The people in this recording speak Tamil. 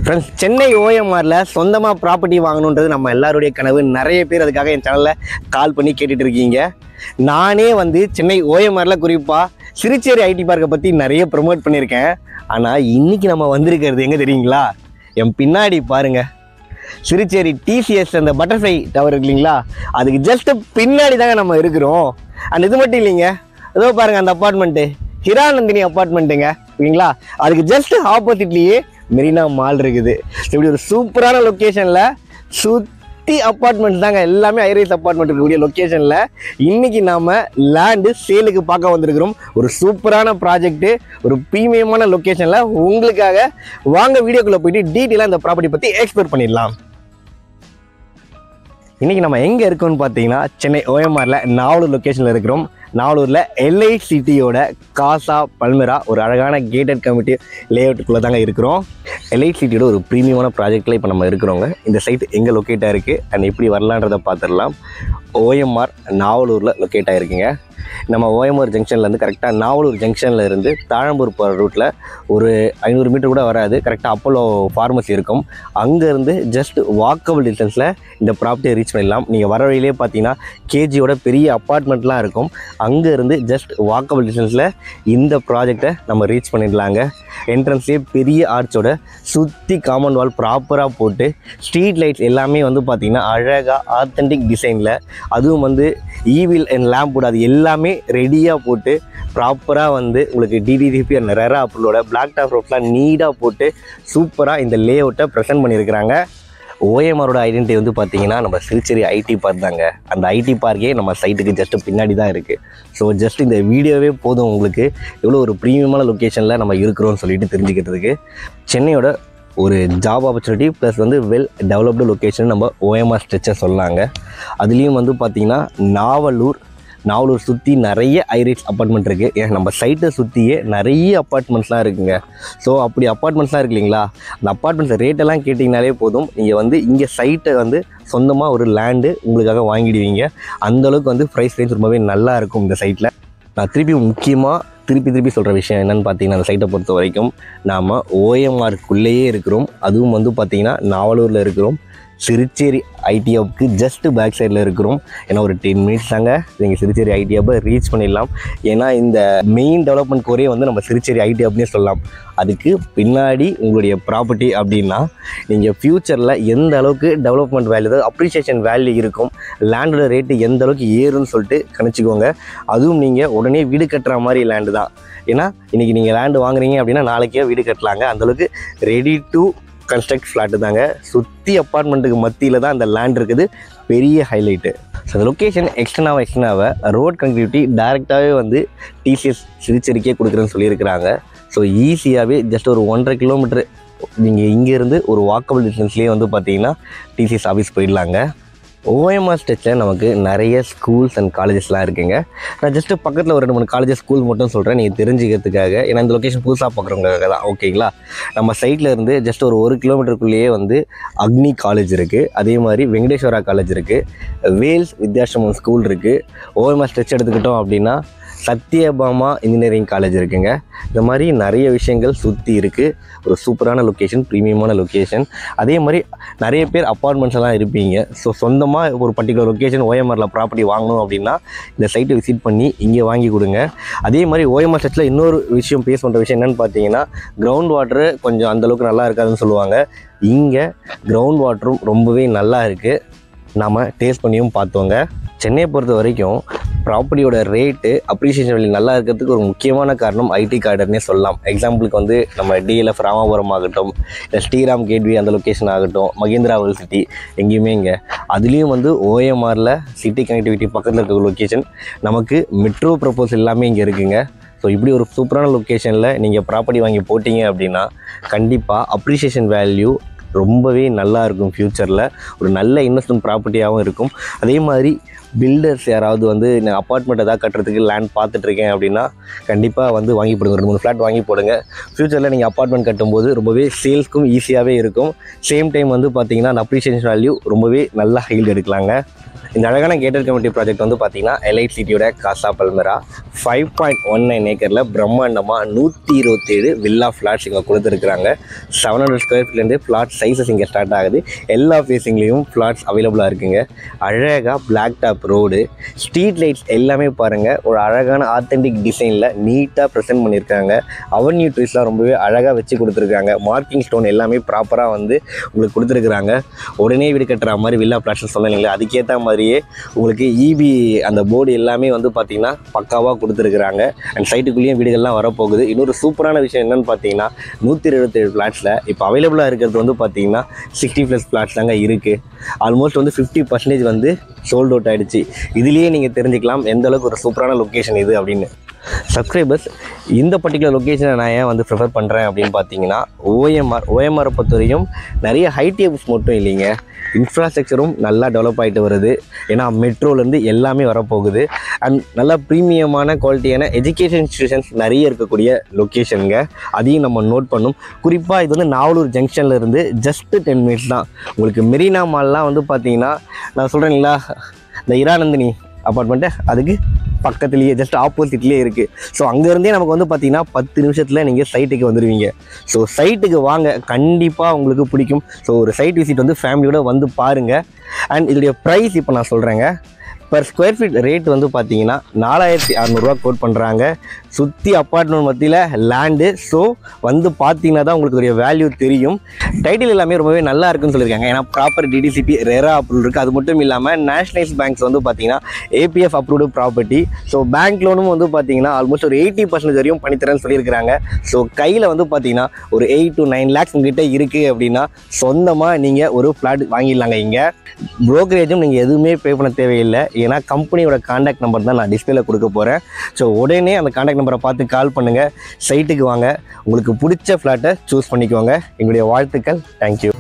ஃப்ரெண்ட்ஸ், சென்னை ஓஎம்ஆரில் சொந்தமாக ப்ராப்பர்ட்டி வாங்கணுன்றது நம்ம எல்லாருடைய கனவு. நிறைய பேர் அதுக்காக என் சேனலில் கால் பண்ணி கேட்டுட்டு இருக்கீங்க. நானே சென்னை ஓஎம்ஆரில் குறிப்பாக சிறுச்சேரி ஐடி பார்க்கை பற்றி நிறைய ப்ரொமோட் பண்ணியிருக்கேன். ஆனால் இன்றைக்கி நம்ம வந்திருக்கிறது எங்கே தெரியுங்களா? என் பின்னாடி பாருங்கள், சிறுச்சேரி டிசிஎஸ் அந்த பட்டர்ஃப்ளை டவர் இருக்கு இல்லைங்களா, அதுக்கு ஜஸ்ட்டு பின்னாடி தாங்க நம்ம இருக்கிறோம். அண்ட் இது மட்டும் இல்லைங்க, ஏதோ பாருங்கள் அந்த அப்பார்ட்மெண்ட்டு ஹிராநந்தினி அப்பார்ட்மெண்ட்டுங்க, ஓகேங்களா? அதுக்கு ஜஸ்ட் ஆப்போசிட்லேயே மெரினா மால் இருக்குது. இப்படி ஒரு சூப்பரான லொக்கேஷனில் சுற்றி அப்பார்ட்மெண்ட்ஸ் தாங்க, எல்லாமே ஹைரைஸ் அப்பார்ட்மெண்ட் இருக்கக்கூடிய லொக்கேஷனில் இன்றைக்கி நாம் லேண்டு சேலுக்கு பார்க்க வந்திருக்கிறோம். ஒரு சூப்பரான ப்ராஜெக்ட்டு, ஒரு ப்ரீமியமான லொக்கேஷனில் உங்களுக்காக. வாங்க வீடியோக்குள்ளே போயிட்டு டீட்டெயிலாக இந்த ப்ராப்பர்ட்டி பற்றி எக்ஸ்ப்ளோர் பண்ணிடலாம். இன்றைக்கி நம்ம எங்கே இருக்கோம்னு பார்த்தீங்கன்னா, சென்னை ஓஎம்ஆரில் நாவலூர் லொக்கேஷனில் இருக்கிறோம். நாவலூரில் எல்ஐட் சிட்டியோட காசா பல்மெரா ஒரு அழகான கேட்டட் கம்யூனிட்டி லேஅவுட்டுக்குள்ளே தாங்க இருக்கிறோம். எல்ஐட் சிட்டியோட ஒரு ப்ரீமியமான ப்ராஜெக்டில் இப்போ நம்ம இருக்கிறோங்க. இந்த சைட் எங்கே லொக்கேட் ஆகிருக்கு அண்ட் எப்படி வரலான்றதை பார்த்துடலாம். ஓஎம்ஆர் நாவலூரில் லொக்கேட் ஆகிருக்குங்க. நம்ம ஓஎம்ஆர் ஜங்ஷன்லேருந்து கரெக்டாக நாவலூர் ஜங்ஷனில் இருந்து தாழம்பூர் போகிற ரூட்டில் ஒரு 500 மீட்டர் கூட வராது, கரெக்டாக அப்போலோ ஃபார்மசி இருக்கும். அங்கேருந்து ஜஸ்ட் வாக்கபிள் டிஸ்டன்ஸில் இந்த ப்ராப்பர்ட்டியை ரீச் பண்ணிடலாம். நீங்கள் வர வழியிலே பார்த்தீங்கன்னா கேஜியோட பெரிய அப்பார்ட்மெண்ட்லாம் இருக்கும். அங்கேருந்து ஜஸ்ட் வாக்கபிள் டிஸ்டன்ஸில் இந்த ப்ராஜெக்டை நம்ம ரீச் பண்ணிடலாங்க. என்ட்ரன்ஸ்லேயே பெரிய ஆர்ச்சோட சுற்றி காம்பவுண்ட் வால் ப்ராப்பராக போட்டு ஸ்ட்ரீட் லைட்ஸ் எல்லாமே பார்த்திங்கன்னா அழகாக ஆத்தென்டிக் டிசைனில், அதுவும் ஈவில் அண்ட் லேம்ப் போர்டு அது எல்லாமே ரெடியாக போட்டு ப்ராப்பராக உங்களுக்கு டிடிசிபி அண்ட் ரெரா அப்ரூவோட பிளாக் டாப் ரோட்லாம் நீடாக போட்டு சூப்பராக இந்த லே அவுட்டை ப்ரெசென்ட் பண்ணியிருக்கிறாங்க. ஓஎம்ஆரோட ஐடென்டிட்டி பார்த்தீங்கன்னா நம்ம சிறுச்சேரி ஐடி பார்க் தாங்க. அந்த ஐடி பார்க்கே நம்ம சைட்டுக்கு ஜஸ்ட்டு பின்னாடி தான் இருக்குது. ஸோ ஜஸ்ட் இந்த வீடியோவே போதும் உங்களுக்கு எவ்வளோ ஒரு ப்ரீமியமான லொக்கேஷனில் நம்ம இருக்கிறோம்னு சொல்லிட்டு தெரிஞ்சுக்கிறதுக்கு. சென்னையோட ஒரு job opportunity plus well developed location நம்ம ஓஎம்ஆர் ஸ்ட்ரெச்சை சொல்லாங்க. அதுலேயும் பார்த்திங்கன்னா நாவலூர் சுற்றி நிறைய ஹைரைஸ் அப்பார்ட்மெண்ட் இருக்குது. ஏன் நம்ம சைட்டை சுற்றியே நிறைய அப்பார்ட்மெண்ட்ஸ்லாம் இருக்குங்க. ஸோ அப்படி அப்பார்ட்மெண்ட்ஸ்லாம் இருக்கு இல்லைங்களா, அந்த அப்பார்ட்மெண்ட்ஸ் ரேட்டெல்லாம் கேட்டிங்கனாலே போதும், நீங்கள் இங்கே சைட்டை சொந்தமாக ஒரு லேண்டு உங்களுக்காக வாங்கிடுவீங்க. அந்தளவுக்கு ப்ரைஸ் ரேஞ்ச் ரொம்பவே நல்லா இருக்கும் இந்த சைட்டில். நான் திருப்பி சொல்கிற விஷயம் என்னென்னு பார்த்தீங்கன்னா, அந்த சைட்டை பொறுத்த வரைக்கும் நாம் ஓஎம்ஆருக்குள்ளேயே இருக்கிறோம். அதுவும் பார்த்தீங்கன்னா நாவலூரில் இருக்கிறோம். சிறுச்சேரி ஐடி ஹப்க்கு ஜஸ்ட்டு பேக் சைடில் இருக்கிறோம். ஏன்னா ஒரு 10 மினிட்ஸ் தாங்க நீங்கள் சிறுச்சேரி ஐடி ஹப்பை ரீச் பண்ணிடலாம். ஏன்னா இந்த மெயின் டெவலப்மெண்ட் கோரே நம்ம சிறுச்சேரி ஐடி ஹப்னே சொல்லலாம். அதுக்கு பின்னாடி உங்களுடைய ப்ராப்பர்ட்டி அப்படின்னா நீங்கள் ஃப்யூச்சரில் எந்த அளவுக்கு டெவலப்மெண்ட் வேல்யூ, அதாவது அப்ரிஷியேஷன் வேல்யூ இருக்கும், லேண்டோட ரேட்டு எந்த அளவுக்கு ஏறுன்னு சொல்லிட்டு கணிச்சிக்கோங்க. அதுவும் நீங்கள் உடனே வீடு கட்டுற மாதிரி லேண்டு தான். ஏன்னா இன்றைக்கி நீங்கள் லேண்டு வாங்குறீங்க அப்படின்னா நாளைக்கே வீடு கட்டலாங்க. அந்தளவுக்கு ரெடி டு கன்ஸ்ட்ரக்ட் ஃப்ளாட்டு தாங்க. சுற்றி அப்பார்ட்மெண்ட்டுக்கு மத்தியில் தான் அந்த லேண்ட் இருக்குது, பெரிய ஹைலைட்டு. ஸோ அந்த லொக்கேஷன் எக்ஸ்டனாக ரோட் கனெக்டிவிட்டி டேரெக்டாகவே டிசிஎஸ் சிறுச்சேரிக்கே கொடுக்குறேன்னு சொல்லியிருக்கிறாங்க. ஸோ ஈஸியாகவே ஜஸ்ட் ஒரு 1.5 கிலோமீட்டர் நீங்கள் இங்கேருந்து ஒரு வாக்கபிள் டிஸ்டன்ஸ்லேயே பார்த்தீங்கன்னா டிசிஎஸ் ஆஃபீஸ் போயிடலாங்க. ஓஎம்ஆர் ஸ்ட்ரெச்சில் நமக்கு நிறைய ஸ்கூல்ஸ் அண்ட் காலேஜஸ்லாம் இருக்குங்க. நான் ஜஸ்ட்டு பக்கத்தில் ஒரு 2-3 காலேஜஸ் ஸ்கூல் மட்டும் சொல்கிறேன் நீங்கள் தெரிஞ்சுக்கிறதுக்காக. ஏன்னா இந்த லொக்கேஷன் புதுசாக பார்க்குறவங்களுக்காக தான், ஓகேங்களா? நம்ம சைட்டில் இருந்து ஜஸ்ட் ஒரு 1 கிலோமீட்டருக்குள்ளேயே அக்னி காலேஜ் இருக்குது, அதே மாதிரி வெங்கடேஸ்வரா காலேஜ் இருக்குது, வேல்ஸ் வித்யாசிரமம் ஸ்கூல் இருக்குது. ஓஎம்ஆர் ஸ்ட்ரெச் எடுத்துக்கிட்டோம் அப்படின்னா சத்யபாமா இன்ஜினியரிங் காலேஜ் இருக்குங்க. இந்த மாதிரி நிறைய விஷயங்கள் சுற்றி இருக்குது. ஒரு சூப்பரான லொக்கேஷன், ப்ரீமியமான லொக்கேஷன். அதே மாதிரி நிறைய பேர் அப்பார்ட்மெண்ட்ஸ் எல்லாம் இருப்பீங்க. ஸோ சொந்தமாக ஒரு பர்டிகுலர் லொக்கேஷன் ஓஎம்ஆரில் ப்ராப்பர்ட்டி வாங்கணும் அப்படின்னா இந்த சைட்டை விசிட் பண்ணி இங்கே வாங்கி கொடுங்க. அதே மாதிரி ஓஎம்ஆர் ஸ்ட்ரெச்சில் இன்னொரு விஷயம் பேஸ் பண்ணுற விஷயம் என்னென்னு பார்த்தீங்கன்னா, கிரவுண்ட் வாட்டரு கொஞ்சம் அந்தளவுக்கு நல்லா இருக்காதுன்னு சொல்லுவாங்க. இங்கே கிரவுண்ட் வாட்டரும் ரொம்பவே நல்லா இருக்குது. நாம் டேஸ்ட் பண்ணியும் பார்த்தோங்க. சென்னையை பொறுத்த வரைக்கும் ப்ராப்பர்ட்டியோட ரேட்டு அப்ரிஷியேஷன் வேல்யூ நல்லா இருக்கிறதுக்கு ஒரு முக்கியமான காரணம் ஐடி கார்டர்னே சொல்லலாம். எக்ஸாம்பிளுக்கு நம்ம டிஎல்எஃப் ராமாபுரம் ஆகட்டும், இல்லை ஸ்ரீராம் கேட்வே அந்த லொக்கேஷன் ஆகட்டும், மகேந்திரா வேர்ல்ட் சிட்டி, எங்கேயுமே இங்கே. அதுலேயும் ஓஎம்ஆரில் சிட்டி கனெக்டிவிட்டி பக்கத்தில் இருக்க லொக்கேஷன், நமக்கு மெட்ரோ ப்ரப்போஸ் எல்லாமே இங்கே இருக்குங்க. ஸோ இப்படி ஒரு சூப்பரான லொக்கேஷனில் நீங்கள் ப்ராப்பர்ட்டி வாங்கி போட்டிங்க அப்படின்னா கண்டிப்பாக அப்ரிஷியேஷன் வேல்யூ ரொம்பவே நல்லா இருக்கும். ஃப்யூச்சரில் ஒரு நல்ல இன்வெஸ்ட்மெண்ட் ப்ராப்பர்ட்டியாகவும் இருக்கும். அதே மாதிரி பில்டர்ஸ் யாராவது வந்து நான் அப்பார்ட்மெண்ட் ஏதாவது கட்டுறதுக்கு லேண்ட் பார்த்துட்ருக்கேன் அப்படின்னா கண்டிப்பாக வந்து வாங்கி போடுங்க. 2-3 ஃப்ளாட் வாங்கி போடுங்க. ஃப்யூச்சரில் நீங்கள் அப்பார்ட்மெண்ட் கட்டும்போது ரொம்பவே சேல்ஸ்க்கும் ஈஸியாகவே இருக்கும். சேம் டைம் வந்து பார்த்தீங்கன்னா அந்த அப்ரிஷியேஷன் வேல்யூ ரொம்பவே நல்லா ஹைல்டு எடுக்கலாங்க. இந்த அழகான கேட்டட் கம்யூனிட்டி ப்ராஜெக்ட் வந்து பார்த்தீங்கன்னா எலைட் சிட்டியோட காசா பல்மெரா 5.19 ஏக்கரில் பிரம்மாண்டமாக 127 வில்லா ஃப்ளாட்ஸ் இங்கே கொடுத்துருக்குறாங்க. 700 ஸ்கொயர் ஃபீட்லேருந்து ஃப்ளாட் சைஸஸ் இங்கே ஸ்டார்ட் ஆகுது. எல்லா ஃபேஸிங்லேயும் ஃப்ளாட்ஸ் அவைலபிளாக இருக்குங்க. அழகாக black top road, street lights எல்லாமே பாருங்கள் ஒரு அழகான ஆத்தென்டிக் டிசைனில் நீட்டாக ப்ரெசென்ட் பண்ணியிருக்காங்க. அவென்யூ ட்ரீஸ்லாம் ரொம்பவே அழகாக வச்சு கொடுத்துருக்காங்க. மார்க்கிங் ஸ்டோன் எல்லாமே ப்ராப்பராக வந்து உங்களுக்கு கொடுத்துருக்குறாங்க. உடனே வீடு கட்டுற மாதிரி வில்லா ஃப்ளாட்ஸ் சொன்னீங்களே அதுக்கேற்ற மாதிரியே உங்களுக்கு இபி அந்த போர்டு எல்லாமே வந்து பார்த்தீங்கன்னா பக்காவாக கொடுத்துருக்குறாங்க. அண்ட் சைட்டுக்குள்ளேயும் வீடுகள்லாம் வரப்போகுது. இன்னொரு சூப்பரான விஷயம் என்னென்னு பார்த்தீங்கன்னா 127 ஃப்ளாட்ஸில் இப்போ அவைலபிளாக இருக்கிறது வந்து பார்த்தீங்கன்னா 60+ ஃப்ளாட்ஸ் தாங்க இருக்குது. ஆல்மோஸ்ட் வந்து 50% வந்து சோல்ட் அவுட் ஆகிடுச்சு. இதுலேயே நீங்கள் தெரிஞ்சுக்கலாம் எந்த அளவுக்கு ஒரு சூப்பரான லொக்கேஷன் இது அப்படின்னு. சப்ஸ்கிரைபர்ஸ், இந்த பர்டிகுலர் லொக்கேஷனை நான் ஏன் வந்து ப்ரிஃபர் பண்ணுறேன் அப்படின்னு பார்த்தீங்கன்னா ஓஎம்ஆரை பொறுத்தவரையும் நிறைய ஹைடெக்ஸ் மட்டும் இல்லைங்க, இன்ஃப்ராஸ்ட்ரக்சரும் நல்லா டெவலப் ஆகிட்டு வருது. ஏன்னா மெட்ரோலேருந்து எல்லாமே வரப்போகுது. அண்ட் நல்லா ப்ரீமியமான குவாலிட்டியான எஜுகேஷன் இன்ஸ்டியூஷன்ஸ் நிறைய இருக்கக்கூடிய லொக்கேஷனுங்க. அதையும் நம்ம நோட் பண்ணணும். குறிப்பாக இது வந்து நாவலூர் ஜங்ஷனில் இருந்து ஜஸ்ட்டு 10 மினிட்ஸ் தான். உங்களுக்கு மெரினா மால்லாம் வந்து பார்த்தீங்கன்னா நான் சொல்கிறேங்களா இந்த இரானந்தினி அப்பார்ட்மெண்ட்டு அதுக்கு பக்கத்துலேயே ஜஸ்ட் ஆப்போசிட்லேயே இருக்குது. ஸோ அங்கேருந்தே நமக்கு வந்து பார்த்திங்கன்னா 10 நிமிஷத்தில் நீங்கள் சைட்டுக்கு வந்துடுவீங்க. ஸோ சைட்டுக்கு வாங்க, கண்டிப்பாக உங்களுக்கு பிடிக்கும். ஸோ ஒரு சைட் விசிட் வந்து ஃபேமிலியோடு வந்து பாருங்கள். அண்ட் இதோடைய ப்ரைஸ் இப்போ நான் சொல்கிறேங்க. பர் ஸ்கொயர் ஃபீட் ரேட் வந்து பார்த்தீங்கன்னா 4600 கோட் பண்ணுறாங்க. சுற்றி அப்பார்ட்மெண்ட் மத்தியில் லேண்டு. ஸோ வந்து பார்த்தீங்கன்னா தான் உங்களுக்கு ஒரு வேல்யூ தெரியும். டைட்டில் எல்லாமே ரொம்பவே நல்லா இருக்குன்னு சொல்லியிருக்காங்க. ஏன்னா ப்ராப்பர் டிடிசிபி ரெரா அப்ரூவல் இருக்குது. அது மட்டும் இல்லாமல் நேஷனலைஸ் பேங்க்ஸ் வந்து பார்த்தீங்கன்னா APF approved property. So bank லோனும் வந்து பார்த்தீங்கன்னா ஆல்மோஸ்ட் ஒரு 80% வரையும் பண்ணித்தரேன்னு சொல்லியிருக்கிறாங்க. ஸோ கையில் வந்து பார்த்தீங்கன்னா ஒரு 8 to 9 lakhs உங்ககிட்ட இருக்குது அப்படின்னா சொந்தமாக நீங்கள் ஒரு ஃப்ளாட் வாங்கிடலாங்க. இங்கே ப்ரோக்கரேஜும் நீங்கள் எதுவுமே பே பண்ண தேவையில்லை. ஏன்னா கம்பெனியோட கான்டாக்ட் நம்பர் தான் நான் டிஸ்பிளேல கொடுக்க போகிறேன். ஸோ உடனே அந்த கான்டாக்ட் நம்பரை பார்த்து கால் பண்ணுங்கள். சைட்டுக்கு வாங்க, உங்களுக்கு பிடிச்ச ஃப்ளாட்டை சூஸ் பண்ணிக்குவாங்க. எங்களுடைய வாழ்த்துக்கள். தேங்க்யூ.